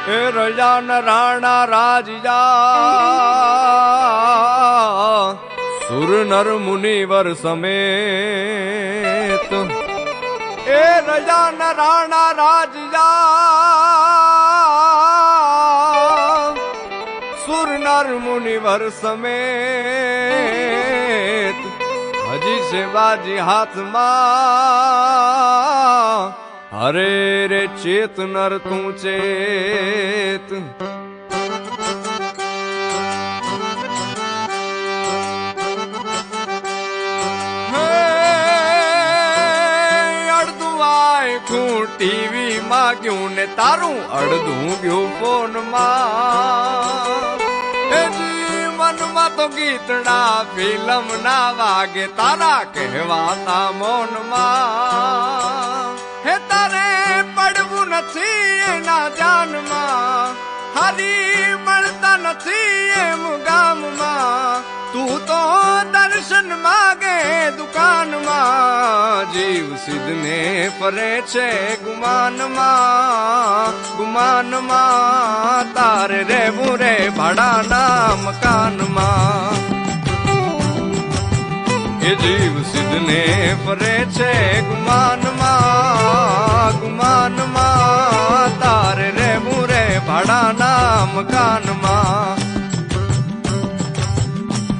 એ રજા ન રાણા રાજા સુર નર મુનિવર સમેત એ રજા ન રાણા રાજા સુર નર મુનિવર સમેત હજી સેવાજી હાથમાં હરે રે ચેત નર તું ચેત અડધું આખું ટીવી માં ગયું ને તારું અડધું ગયું ફોન માં મનમાં તો ગીતડા ફિલ્મ ના વાગે તારા કહેવાતા મૌનમાં હે તારે પડવું નથી એના જાનમાં હારી મળતા નથી એમ ગામમાં તું તો દર્શન માગે દુકાનમાં જીવ સિદ્ધને ફરે છે ગુમાનમાં ગુમાનમાં તારે રહેવું રે ભાડાના મકાનમાં એ જીવ સિદ્ધને ફરે છે ગુમાનમાં ગુમાનમાં તારે રહેવું રે ભાડાના મકાનમાં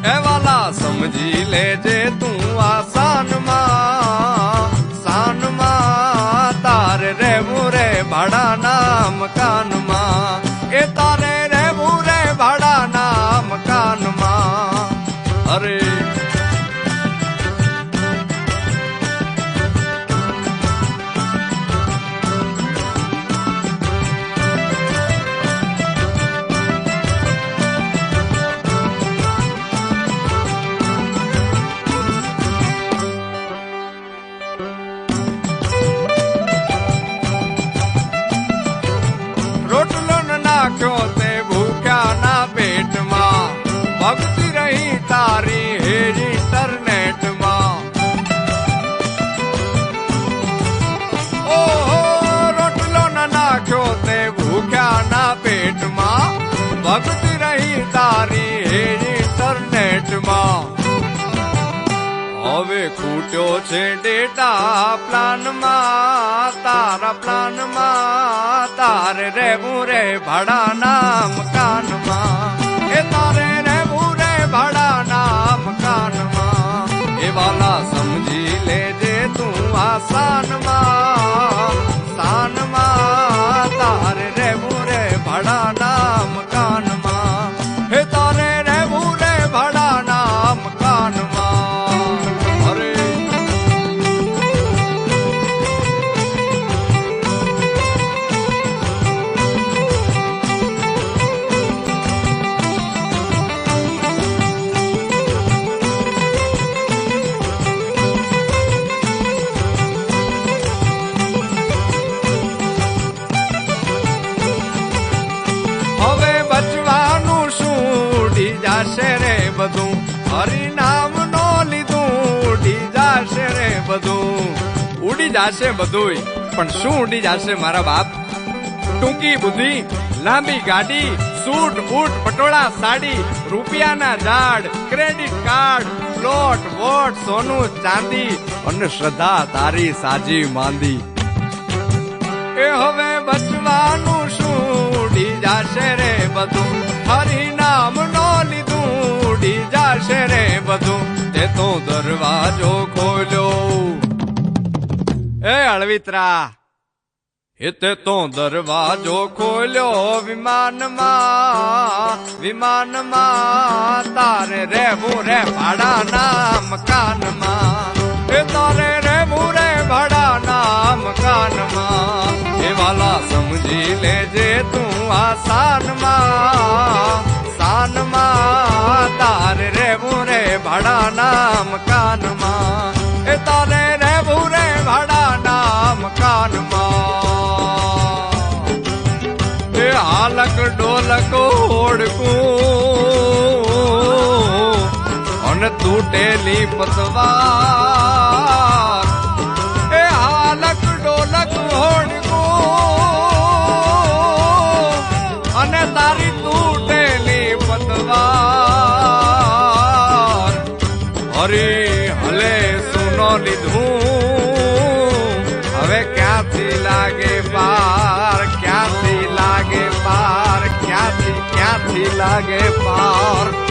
એ વાલા સમજી લેજે તું આસાનમાં સાનમાં તારે રહેવું રે ભાડાના મકાનમાં એ તારે રહેવું રે ભાડાના મકાનમાં અરે તે ભૂખ્યા ના પેટમાં ભક્તિ રહી તારી હે ઇન્ટરનેટમાં ઓહો રોટલો ના નાખ્યો તે ભૂખ્યા ના પેટમાં ભક્તિ રહી તારી હે ઇન્ટરનેટમાં હવે ખૂટ્યો છે ડેટા પ્લાનમાં તારા પ્લાનમાં તારે રહેવું રે ભાડાના મકાનમાં એ તારે રહેવું રે ભાડાના મકાનમાં એ વાલા સમજી લેજે તું આસાનમાં સાનમાં તારે રહેવું રે ભાડાના મકાનમાં હે તારે રહેવું રે ભાડાના મકાનમાં બધું હરિનામ નો લીધું ઉડી જાશે રે બધું ઉડી જાશે બધું પણ શું ઉડી જાશે મારા બાપ ટૂંકી બુદ્ધિ લાંબી ગાડી સૂટ બૂટ પટોળા સાડી રૂપિયાના ઝાડ ક્રેડિટ કાર્ડ પ્લોટ વોટ સોનું ચાંદી અને શ્રદ્ધા તારી સાજી માંદી એ હવે બચવાનું શું ઉડી જાશે રે બધું હરિનામ નો લીધું ઉડી જાશે રે બધું તે તો દરવાજો ખોલ્યો એ અળવિત્રા એ તે તો દરવાજો ખોલ્યો વિમાનમાં વિમાનમાં તારે રહેવું રે ભાડાના મકાનમાં એ તારે રહેવું રે ભાડાના મકાનમાં એ વાલા સમજી લેજે તું આસાનમાં સાનમાં તારે રહેવું રે ભાડાના મકાનમાં એ તારે રહેવું રે ભાડાના મકાનમાં એ હાલક ડોલક ઓળકું અને તૂટેલી પતવાર એ હાલક ડોલક ઓળકું લીધું હવે ક્યાંથી લાગે પાર ક્યાંથી લાગે પાર ક્યાંથી લાગે પાર